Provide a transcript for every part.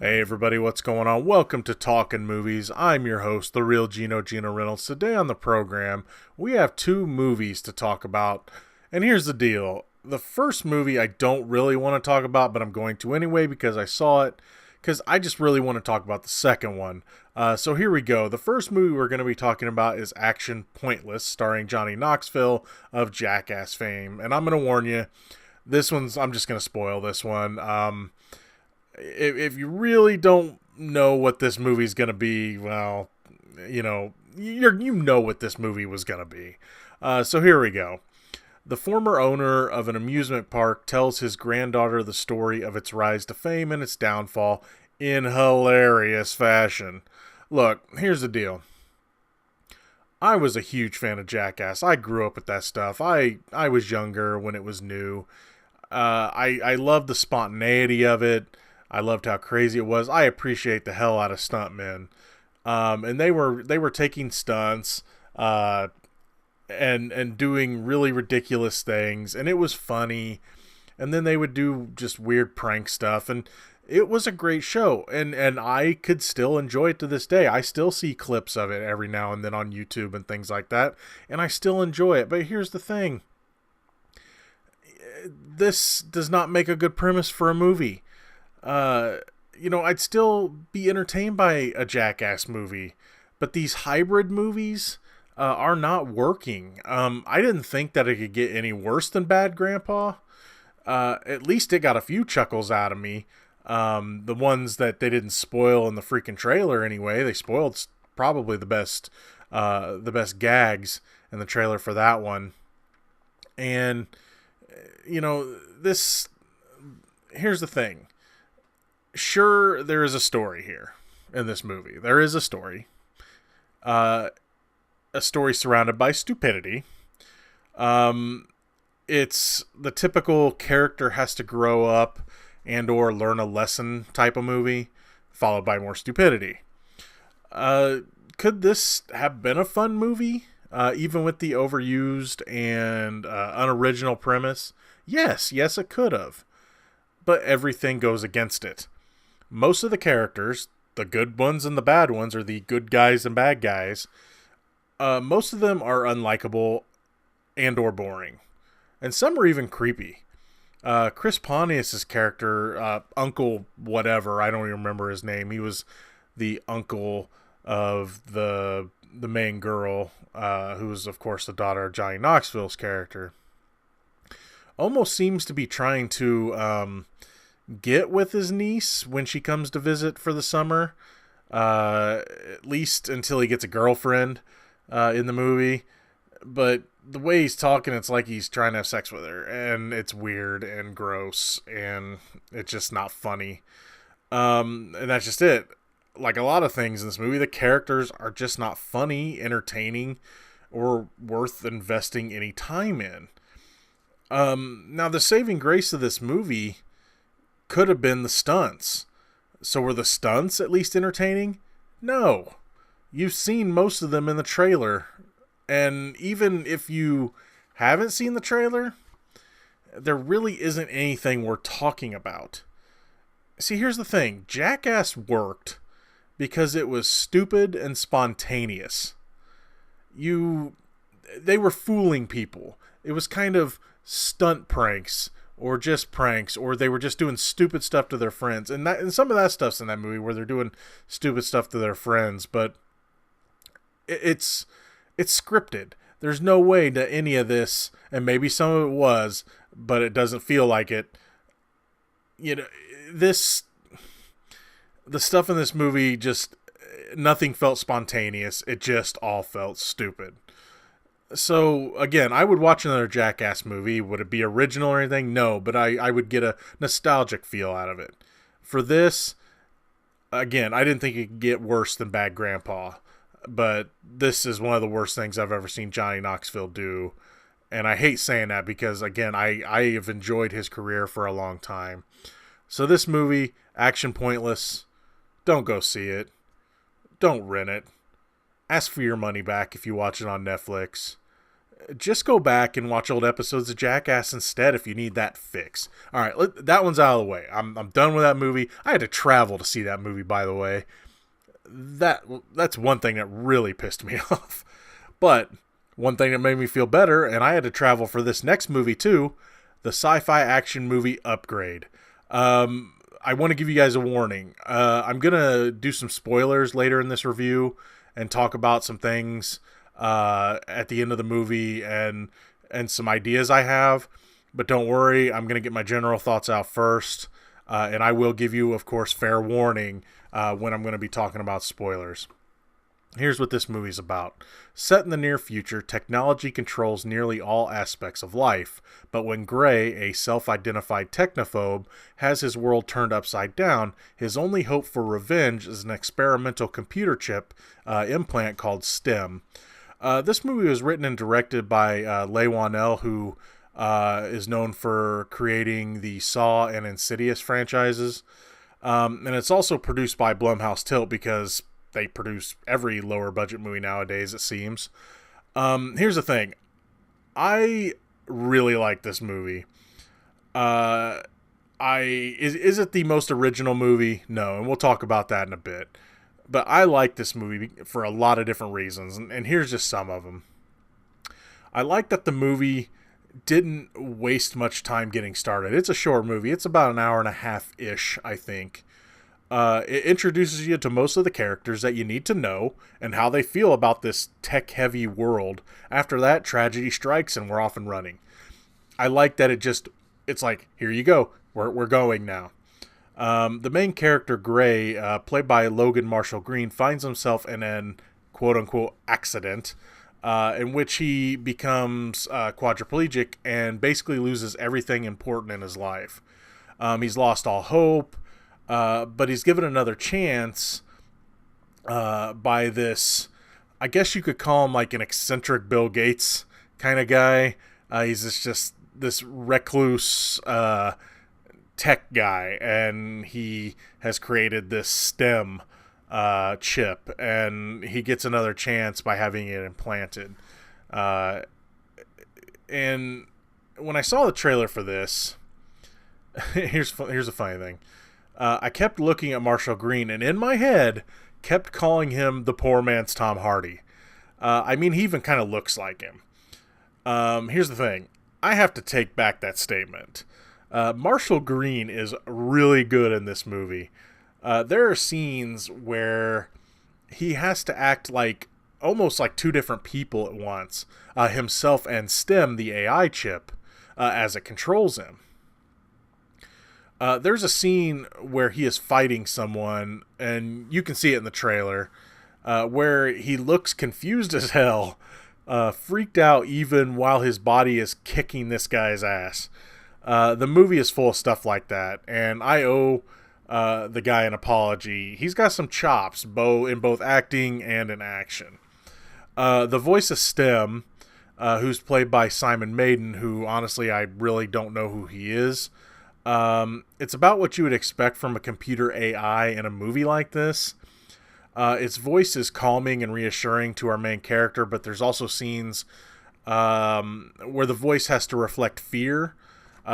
Hey everybody, what's going on? Welcome to Talkin Movies. I'm your host, the real Geno Reynolds. Today on the program, we have two movies to talk about. And here's the deal. The first movie I don't really want to talk about, but I'm going to anyway because I saw it. Because I just really want to talk about the second one. So here we go. The first movie we're going to be talking about is Action Pointless, starring Johnny Knoxville of Jackass fame. And I'm going to warn you, I'm just going to spoil this one. If you really don't know what this movie's going to be, well, you know what this movie was going to be. So here we go. The former owner of an amusement park tells his granddaughter the story of its rise to fame and its downfall in hilarious fashion. Look, here's the deal. I was a huge fan of Jackass. I grew up with that stuff. I was younger when it was new. I loved the spontaneity of it. I loved how crazy it was. I appreciate the hell out of stuntmen. And they were taking stunts and doing really ridiculous things, and it was funny. And then they would do just weird prank stuff, and it was a great show. And I could still enjoy it to this day. I still see clips of it every now and then on YouTube and things like that, and I still enjoy it. But here's the thing. This does not make a good premise for a movie. I'd still be entertained by a Jackass movie, but these hybrid movies are not working. I didn't think that it could get any worse than Bad Grandpa. At least it got a few chuckles out of me. The ones that they didn't spoil in the freaking trailer anyway. They spoiled probably the best gags in the trailer for that one. And, here's the thing. Sure, there is a story here in this movie. There is a story. A story surrounded by stupidity. It's the typical character has to grow up and or learn a lesson type of movie, followed by more stupidity. Could this have been a fun movie, even with the overused and unoriginal premise? Yes, it could have. But everything goes against it. Most of the characters, the good ones and the bad ones, or the good guys and bad guys, most of them are unlikable and or boring. And some are even creepy. Chris Pontius's character, Uncle whatever, I don't even remember his name. He was the uncle of the main girl, who was, of course, the daughter of Johnny Knoxville's character. Almost seems to be trying to get with his niece when she comes to visit for the summer, at least until he gets a girlfriend in the movie. But the way he's talking, it's like he's trying to have sex with her, and it's weird and gross, and it's just not funny. And that's just it. Like a lot of things in this movie, the characters are just not funny, entertaining, or worth investing any time in. Now, the saving grace of this movie could have been the stunts. So were the stunts at least entertaining? No. You've seen most of them in the trailer. And even if you haven't seen the trailer, there really isn't anything worth talking about. See, here's the thing. Jackass worked because it was stupid and spontaneous. They were fooling people. It was kind of stunt pranks, or just pranks, or they were just doing stupid stuff to their friends. And some of that stuff's in that movie where they're doing stupid stuff to their friends, but it's scripted. There's no way that any of this, and maybe some of it was, but it doesn't feel like it. The stuff in this movie just, nothing felt spontaneous. It just all felt stupid. So, again, I would watch another Jackass movie. Would it be original or anything? No, but I would get a nostalgic feel out of it. For this, again, I didn't think it could get worse than Bad Grandpa. But this is one of the worst things I've ever seen Johnny Knoxville do. And I hate saying that because, again, I have enjoyed his career for a long time. So this movie, Action Pointless, don't go see it. Don't rent it. Ask for your money back if you watch it on Netflix. just go back and watch old episodes of Jackass instead if you need that fix. All right, that one's out of the way. I'm done with that movie. I had to travel to see that movie, by the way. That's one thing that really pissed me off. But one thing that made me feel better, and I had to travel for this next movie too, the sci-fi action movie Upgrade. I want to give you guys a warning. I'm going to do some spoilers later in this review and talk about some things at the end of the movie and some ideas I have. But don't worry, I'm going to get my general thoughts out first. And I will give you, of course, fair warning when I'm going to be talking about spoilers. Here's what this movie's about. Set in the near future, technology controls nearly all aspects of life, but when Gray, a self-identified technophobe, has his world turned upside down, his only hope for revenge is an experimental computer chip implant called STEM. This movie was written and directed by Leigh Whannell, who is known for creating the Saw and Insidious franchises. And it's also produced by Blumhouse Tilt because they produce every lower budget movie nowadays, it seems. Here's the thing. I really like this movie. Is it the most original movie? No, and we'll talk about that in a bit. But I like this movie for a lot of different reasons, and here's just some of them. I like that the movie didn't waste much time getting started. It's a short movie. It's about an hour and a half-ish, I think. It introduces you to most of the characters that you need to know and how they feel about this tech-heavy world. After that, tragedy strikes and we're off and running. I like that it's like, here you go. We're going now. The main character, Gray, played by Logan Marshall Green, finds himself in an quote-unquote accident in which he becomes quadriplegic and basically loses everything important in his life. He's lost all hope. But he's given another chance by this, I guess you could call him like an eccentric Bill Gates kind of guy. He's just this recluse tech guy, and he has created this STEM chip, and he gets another chance by having it implanted. And when I saw the trailer for this, here's a funny thing. I kept looking at Marshall Green, and in my head, kept calling him the poor man's Tom Hardy. I mean, he even kind of looks like him. Here's the thing. I have to take back that statement. Marshall Green is really good in this movie. There are scenes where he has to act like almost like two different people at once. Himself and STEM, the AI chip, as it controls him. There's a scene where he is fighting someone, and you can see it in the trailer, where he looks confused as hell, freaked out even while his body is kicking this guy's ass. The movie is full of stuff like that, and I owe the guy an apology. He's got some chops, in both acting and in action. The voice of STEM, who's played by Simon Maiden, who honestly I really don't know who he is. It's about what you would expect from a computer AI in a movie like this. Its voice is calming and reassuring to our main character, but there's also scenes where the voice has to reflect fear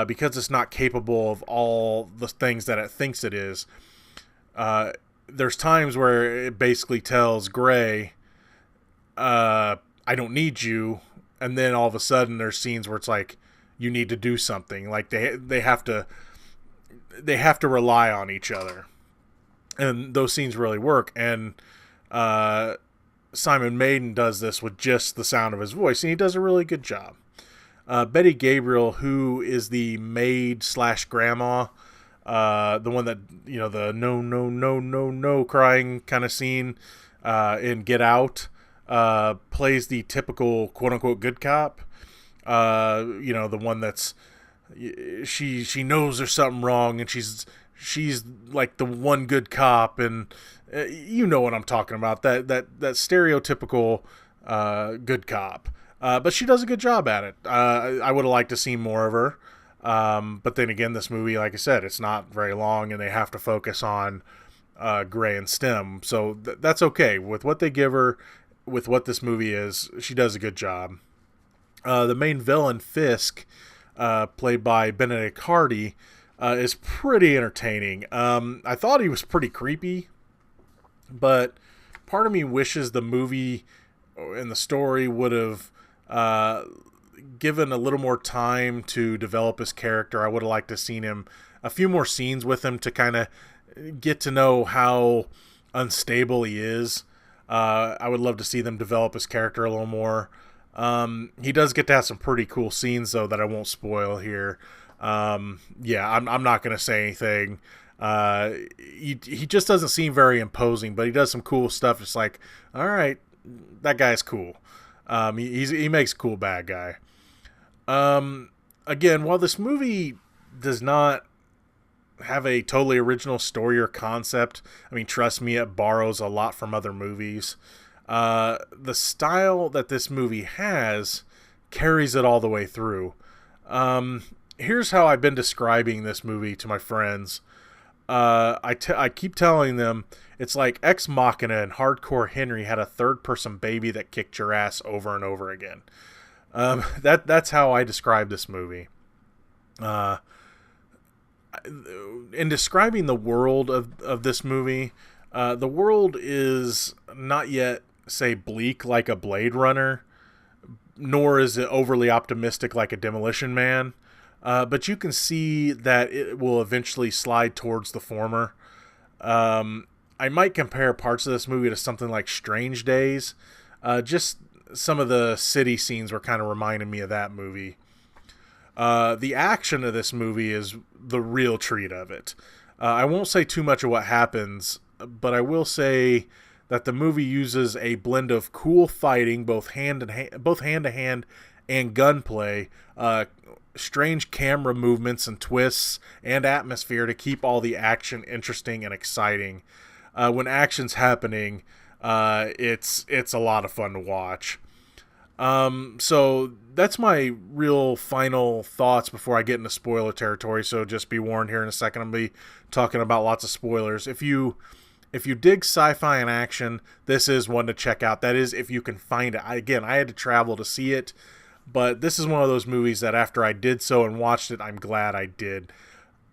because it's not capable of all the things that it thinks it is. There's times where it basically tells Gray, I don't need you, and then all of a sudden there's scenes where it's like, you need to do something. Like they have to rely on each other, and those scenes really work. And Simon Maiden does this with just the sound of his voice, and he does a really good job. Betty Gabriel, who is the maid / grandma, the one that, you know, the no crying kind of scene in Get Out, plays the typical quote unquote good cop. You know, the one that's she knows there's something wrong, and she's like the one good cop, and you know what I'm talking about, that stereotypical good cop. But she does a good job at it. I would have liked to see more of her. But then again, this movie, like I said, it's not very long, and they have to focus on Gray and STEM. So that's okay. With what they give her, with what this movie is, she does a good job. The main villain, Fisk, played by Benedict Hardy, is pretty entertaining. I thought he was pretty creepy, but part of me wishes the movie and the story would have given a little more time to develop his character. I would have liked to have seen him a few more scenes with him to kind of get to know how unstable he is. I would love to see them develop his character a little more. He does get to have some pretty cool scenes, though, that I won't spoil here. Yeah, I'm not going to say anything. He just doesn't seem very imposing, but he does some cool stuff. It's like, all right, that guy's cool. He makes a cool bad guy. Again, while this movie does not have a totally original story or concept, I mean, trust me, it borrows a lot from other movies. The style that this movie has carries it all the way through. Here's how I've been describing this movie to my friends. I keep telling them it's like Ex Machina and Hardcore Henry had a third-person baby that kicked your ass over and over again. That's how I describe this movie. In describing the world of this movie, the world is not yet, say, bleak like a Blade Runner, nor is it overly optimistic like a Demolition Man. But you can see that it will eventually slide towards the former. I might compare parts of this movie to something like Strange Days. Just some of the city scenes were kind of reminding me of that movie. The action of this movie is the real treat of it. I won't say too much of what happens, but I will say that the movie uses a blend of cool fighting, both hand to hand and gunplay, strange camera movements and twists and atmosphere to keep all the action interesting and exciting. When action's happening, it's a lot of fun to watch. So that's my real final thoughts before I get into spoiler territory. So just be warned, here in a second I'm going to be talking about lots of spoilers. If you dig sci-fi and action, this is one to check out. That is, if you can find it. Again, I had to travel to see it, but this is one of those movies that after I did so and watched it, I'm glad I did.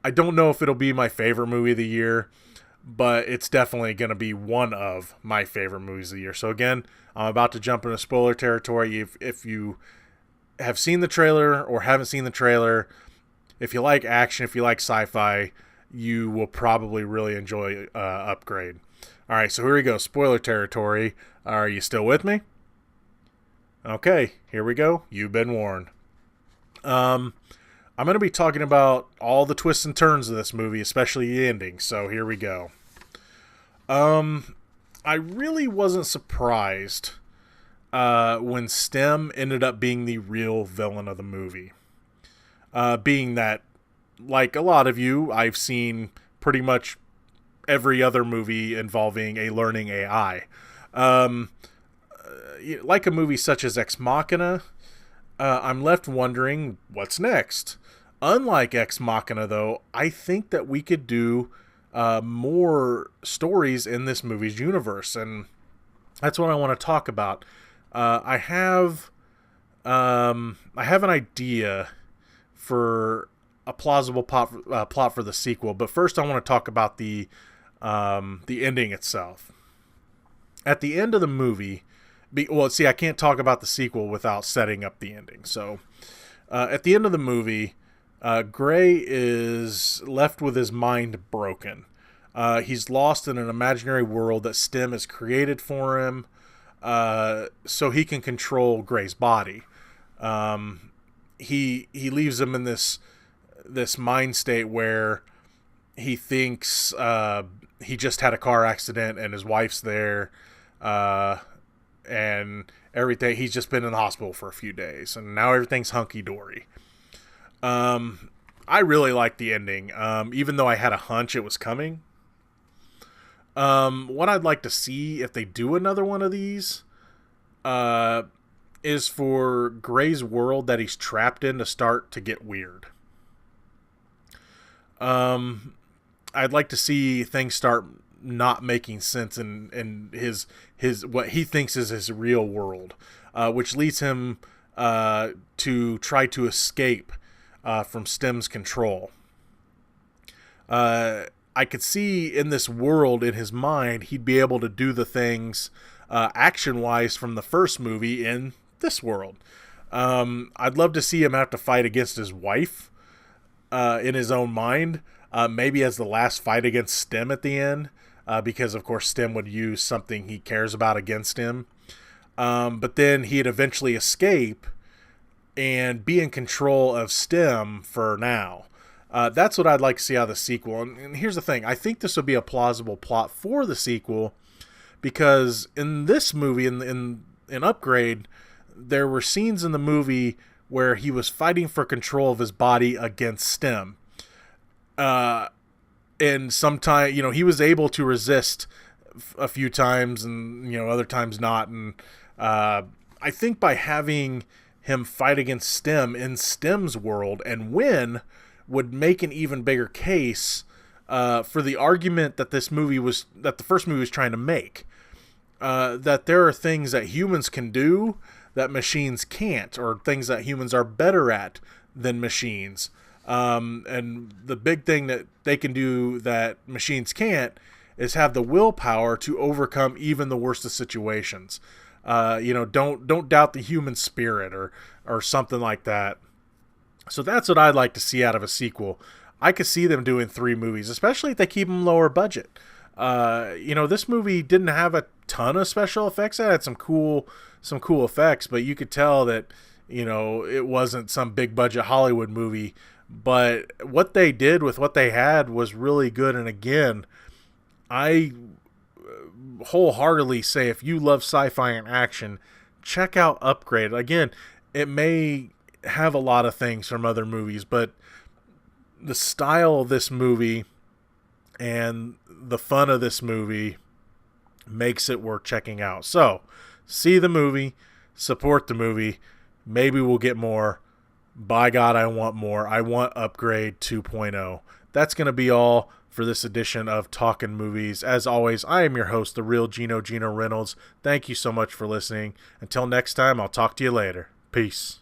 I don't know if it'll be my favorite movie of the year, but it's definitely going to be one of my favorite movies of the year. So again, I'm about to jump into spoiler territory. If you have seen the trailer or haven't seen the trailer, if you like action, if you like sci-fi, you will probably really enjoy Upgrade. All right, so here we go. Spoiler territory. Are you still with me? Okay, here we go. You've been warned. I'm going to be talking about all the twists and turns of this movie, especially the ending. So here we go. I really wasn't surprised when Stem ended up being the real villain of the movie. Being that, like a lot of you, I've seen pretty much every other movie involving a learning AI. Like a movie such as Ex Machina, I'm left wondering what's next. Unlike Ex Machina, though, I think that we could do more stories in this movie's universe, and that's what I want to talk about. I have an idea for a plausible plot for the sequel, but first I want to talk about the ending itself. At the end of the movie, I can't talk about the sequel without setting up the ending. So, at the end of the movie, Gray is left with his mind broken. He's lost in an imaginary world that Stem has created for him, so he can control Gray's body. He leaves him in this mind state where he thinks he just had a car accident and his wife's there, and everything. He's just been in the hospital for a few days, and now everything's hunky-dory. I really like the ending, even though I had a hunch it was coming. What I'd like to see if they do another one of these is for Gray's world that he's trapped in to start to get weird. I'd like to see things start not making sense in his what he thinks is his real world, which leads him to try to escape from Stem's control. I could see in this world, in his mind, he'd be able to do the things action-wise from the first movie in this world. I'd love to see him have to fight against his wife in his own mind, maybe as the last fight against Stem at the end, because, of course, Stem would use something he cares about against him. But then he'd eventually escape and be in control of Stem for now. That's what I'd like to see out of the sequel. And here's the thing. I think this would be a plausible plot for the sequel, because in this movie, in Upgrade, there were scenes in the movie where he was fighting for control of his body against Stem. And sometimes, he was able to resist a few times, and, other times not. And I think by having him fight against Stem in Stem's world and win would make an even bigger case for the argument that the first movie was trying to make. That there are things that humans can do that machines can't, or things that humans are better at than machines. And the big thing that they can do that machines can't is have the willpower to overcome even the worst of situations. Don't doubt the human spirit or something like that. So that's what I'd like to see out of a sequel. I could see them doing 3 movies, especially if they keep them lower budget. This movie didn't have a ton of special effects. It had some cool effects, but you could tell that, it wasn't some big budget Hollywood movie. But what they did with what they had was really good. And again, I wholeheartedly say, if you love sci-fi and action, check out Upgrade. Again, it may have a lot of things from other movies, but the style of this movie and the fun of this movie makes it worth checking out. So, see the movie, support the movie. Maybe we'll get more. By God, I want more. I want Upgrade 2.0. That's going to be all for this edition of Talkin Movies. As always, I am your host, the real Geno Reynolds. Thank you so much for listening. Until next time, I'll talk to you later. Peace.